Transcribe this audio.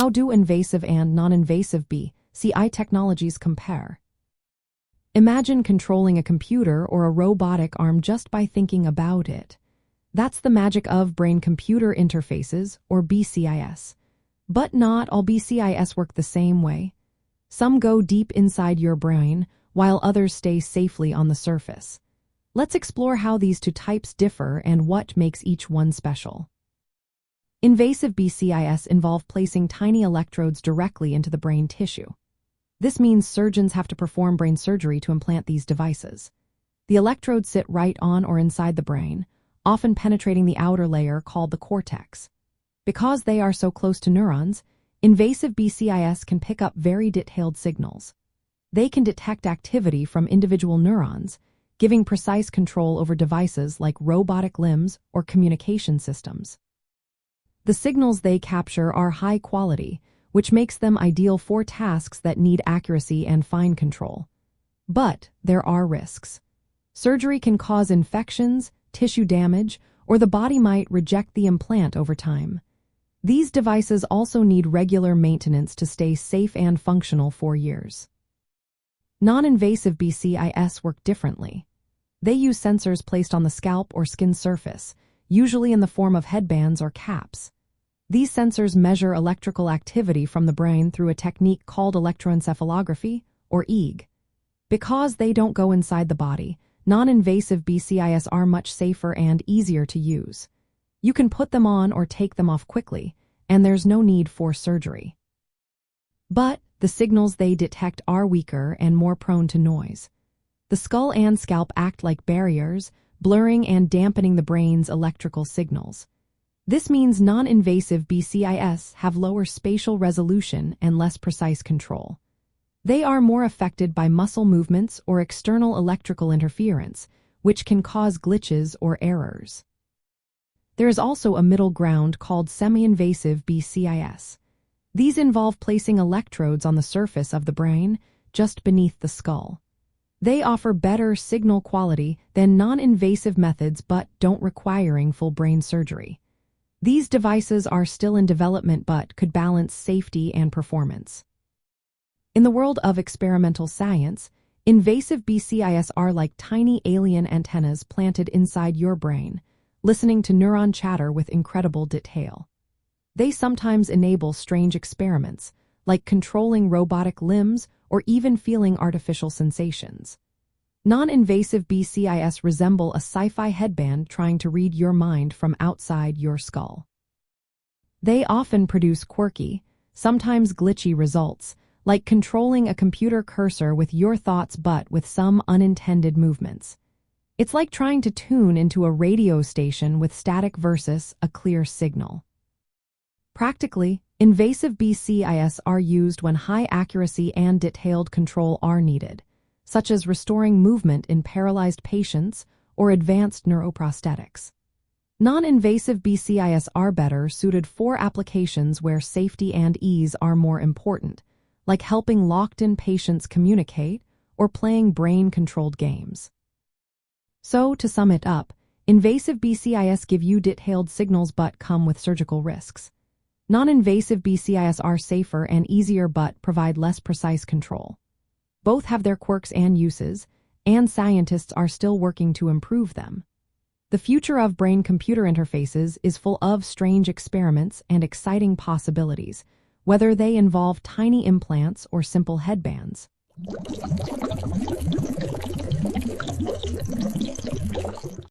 How do invasive and non-invasive BCI technologies compare? Imagine controlling a computer or a robotic arm just by thinking about it. That's the magic of brain-computer interfaces, or BCIs. But not all BCIs work the same way. Some go deep inside your brain, while others stay safely on the surface. Let's explore how these two types differ and what makes each one special. Invasive BCIs involve placing tiny electrodes directly into the brain tissue. This means surgeons have to perform brain surgery to implant these devices. The electrodes sit right on or inside the brain, often penetrating the outer layer called the cortex. Because they are so close to neurons, invasive BCIs can pick up very detailed signals. They can detect activity from individual neurons, giving precise control over devices like robotic limbs or communication systems. The signals they capture are high quality, which makes them ideal for tasks that need accuracy and fine control. But there are risks. Surgery can cause infections, tissue damage, or the body might reject the implant over time. These devices also need regular maintenance to stay safe and functional for years. Non-invasive BCIs work differently. They use sensors placed on the scalp or skin surface, usually in the form of headbands or caps. These sensors measure electrical activity from the brain through a technique called electroencephalography, or EEG. Because they don't go inside the body, non-invasive BCIs are much safer and easier to use. You can put them on or take them off quickly, and there's no need for surgery. But the signals they detect are weaker and more prone to noise. The skull and scalp act like barriers, blurring and dampening the brain's electrical signals. This means non-invasive BCIs have lower spatial resolution and less precise control. They are more affected by muscle movements or external electrical interference, which can cause glitches or errors. There is also a middle ground called semi-invasive BCIs. These involve placing electrodes on the surface of the brain, just beneath the skull. They offer better signal quality than non-invasive methods but don't require full brain surgery. These devices are still in development but could balance safety and performance. In the world of experimental science, invasive BCIs are like tiny alien antennas planted inside your brain, listening to neuron chatter with incredible detail. They sometimes enable strange experiments, like controlling robotic limbs or even feeling artificial sensations. Non-invasive BCIs resemble a sci-fi headband trying to read your mind from outside your skull. They often produce quirky, sometimes glitchy results, like controlling a computer cursor with your thoughts but with some unintended movements. It's like trying to tune into a radio station with static versus a clear signal. Practically, invasive BCIs are used when high accuracy and detailed control are needed, such as restoring movement in paralyzed patients or advanced neuroprosthetics. Non-invasive BCIs are better suited for applications where safety and ease are more important, like helping locked-in patients communicate or playing brain-controlled games. So, to sum it up, invasive BCIs give you detailed signals but come with surgical risks. Non-invasive BCIs are safer and easier but provide less precise control. Both have their quirks and uses, and scientists are still working to improve them. The future of brain-computer interfaces is full of strange experiments and exciting possibilities, whether they involve tiny implants or simple headbands.